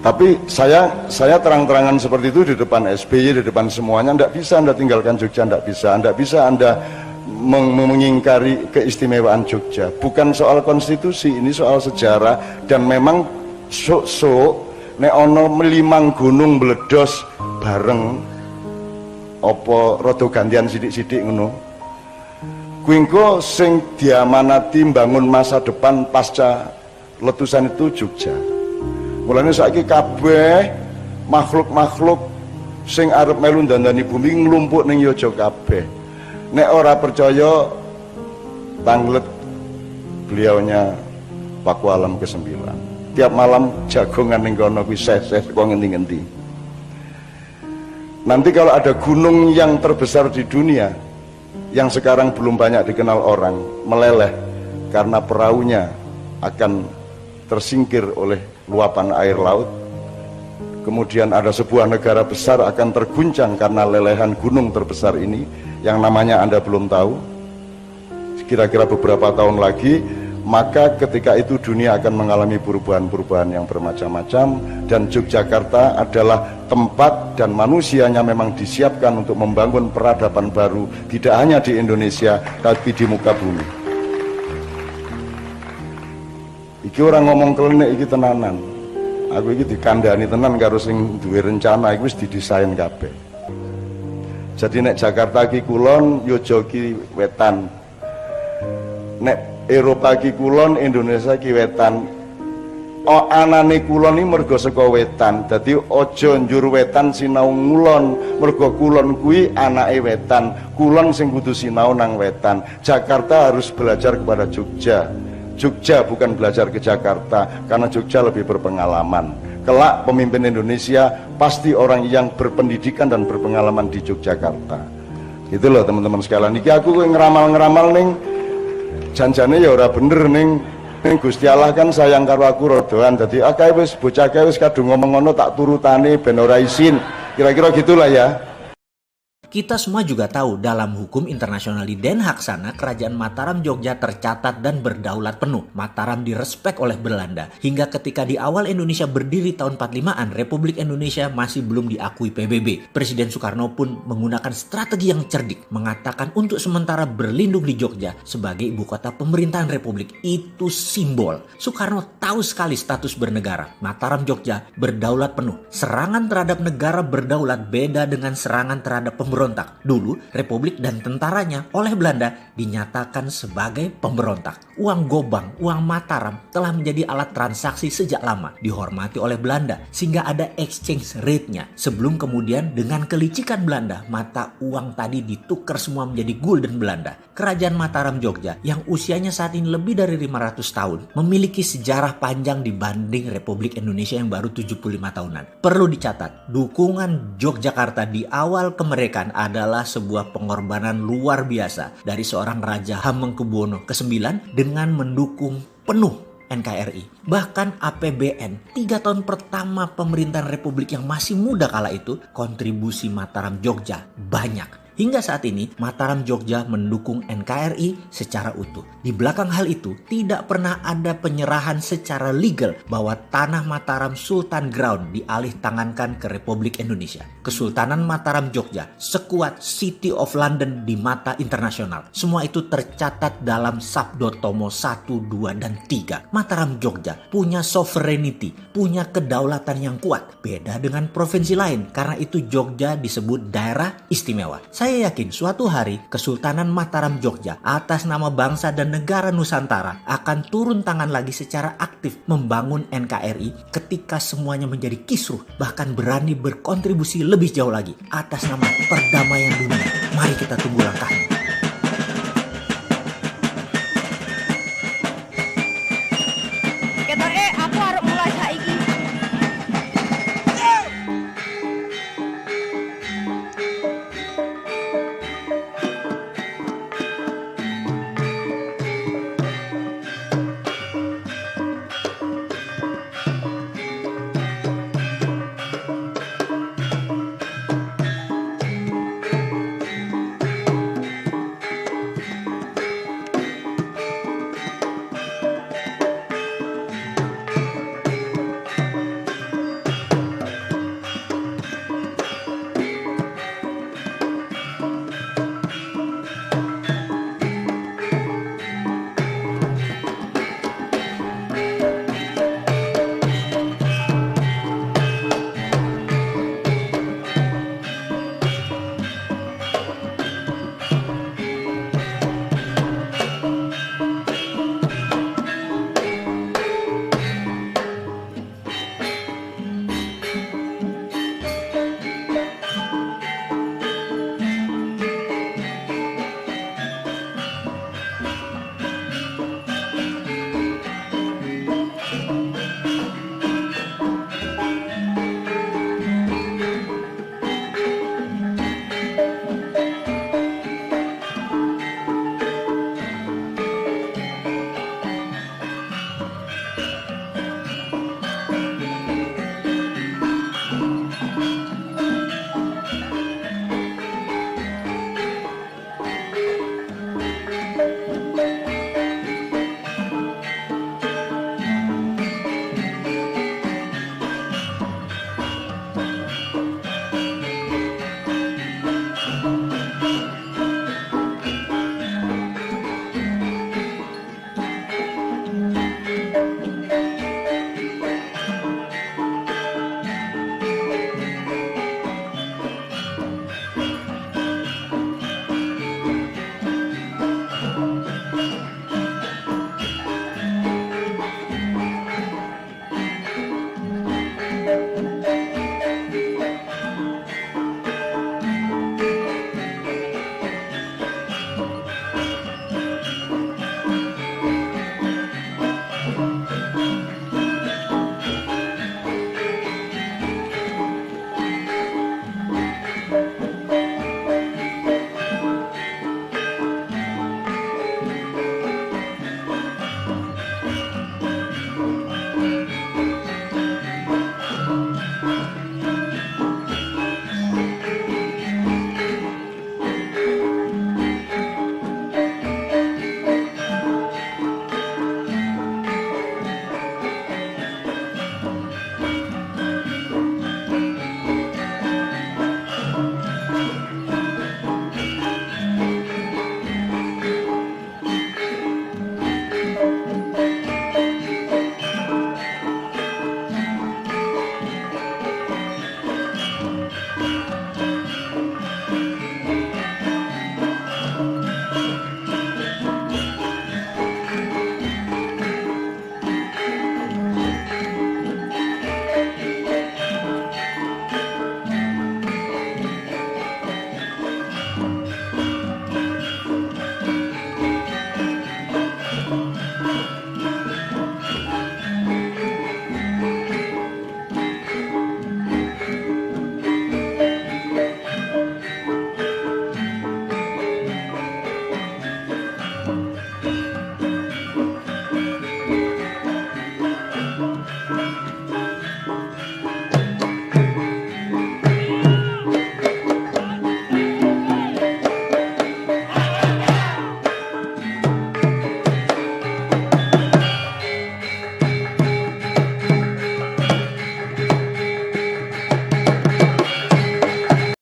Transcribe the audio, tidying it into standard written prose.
Tapi saya terang-terangan seperti itu di depan SBY, di depan semuanya, tidak bisa Anda tinggalkan Jogja, tidak bisa Anda mengingkari keistimewaan Jogja. Bukan soal konstitusi, ini soal sejarah. Dan memang nek ono melimang gunung meledos bareng apa rada gantian sidik-sidik ngono. Kuwi engko sing diamanati bangun masa depan pasca letusan itu Jogja. Mulane saiki kabeh makhluk-makhluk sing arep melu ndandani bumi nglumpuk ning Yojo kabeh. Nek ora percaya tanglet beliaunya Paku Alam ke-9. Tiap malam jagongan ning kono kuwi seseh kok ngendi-ngendi. Nanti kalau ada gunung yang terbesar di dunia yang sekarang belum banyak dikenal orang meleleh karena perahunya akan tersingkir oleh luapan air laut, kemudian ada sebuah negara besar akan terguncang karena lelehan gunung terbesar ini yang namanya Anda belum tahu, kira-kira beberapa tahun lagi, maka ketika itu dunia akan mengalami perubahan-perubahan yang bermacam-macam. Dan Yogyakarta adalah tempat dan manusianya memang disiapkan untuk membangun peradaban baru, tidak hanya di Indonesia tapi di muka bumi. Iki orang ngomong klenik iki tenanan. Aku iki dikandani tenan karo sing duwe rencana iki wis didesain kabeh. Jadi nek Jakarta ki kulon, Yojo ki wetan. Nek Eropa ki kulon, Indonesia ki wetan. O anane kulon iki mergo saka wetan. Dadi aja njur wetan sinau ngulon, mergo kulon kuwi anake wetan. Kulon sing kudu sinau nang wetan. Jakarta harus belajar kepada Jogja. Jogja bukan belajar ke Jakarta, karena Jogja lebih berpengalaman. Kelak pemimpin Indonesia pasti orang yang berpendidikan dan berpengalaman di Yogyakarta. Itu loh teman-teman sekalian. Niki aku ngeramal-ngeramal ning janjane ya ora bener ning Gusti Allah kan sayang karo aku rodoan. Dadi akeh wis bocah wis kadung ngomong ngono tak turutane ben ora isin. Kira-kira gitulah ya. Kita semua juga tahu dalam hukum internasional di Den Haag sana, Kerajaan Mataram Jogja tercatat dan berdaulat penuh. Mataram direspek oleh Belanda. Hingga ketika di awal Indonesia berdiri tahun 45-an, Republik Indonesia masih belum diakui PBB. Presiden Soekarno pun menggunakan strategi yang cerdik, mengatakan untuk sementara berlindung di Jogja sebagai ibu kota pemerintahan Republik. Itu simbol. Soekarno tahu sekali status bernegara. Mataram Jogja berdaulat penuh. Serangan terhadap negara berdaulat beda dengan serangan terhadap pemberontak. Dulu, Republik dan tentaranya oleh Belanda dinyatakan sebagai pemberontak. Uang gobang, uang Mataram telah menjadi alat transaksi sejak lama, dihormati oleh Belanda, sehingga ada exchange rate-nya. Sebelum kemudian dengan kelicikan Belanda, mata uang tadi ditukar semua menjadi gulden Belanda. Kerajaan Mataram Jogja yang usianya saat ini lebih dari 500 tahun, memiliki sejarah panjang dibanding Republik Indonesia yang baru 75 tahunan. Perlu dicatat, dukungan Yogyakarta di awal kemerdekaan adalah sebuah pengorbanan luar biasa dari seorang Raja Hamengkubuwono ke-9 dengan mendukung penuh NKRI. Bahkan APBN 3 tahun pertama pemerintahan Republik yang masih muda kala itu, kontribusi Mataram Jogja banyak. Hingga saat ini, Mataram Jogja mendukung NKRI secara utuh. Di belakang hal itu, tidak pernah ada penyerahan secara legal bahwa tanah Mataram Sultan Ground dialih tangankan ke Republik Indonesia. Kesultanan Mataram Jogja sekuat City of London di mata internasional. Semua itu tercatat dalam Sabdo Tomo 1, 2, dan 3. Mataram Jogja punya sovereignty, punya kedaulatan yang kuat. Beda dengan provinsi lain, karena itu Jogja disebut daerah istimewa. Saya yakin suatu hari Kesultanan Mataram Jogja atas nama bangsa dan negara Nusantara akan turun tangan lagi secara aktif membangun NKRI ketika semuanya menjadi kisruh, bahkan berani berkontribusi lebih jauh lagi atas nama perdamaian dunia. Mari kita tunggu langkahnya.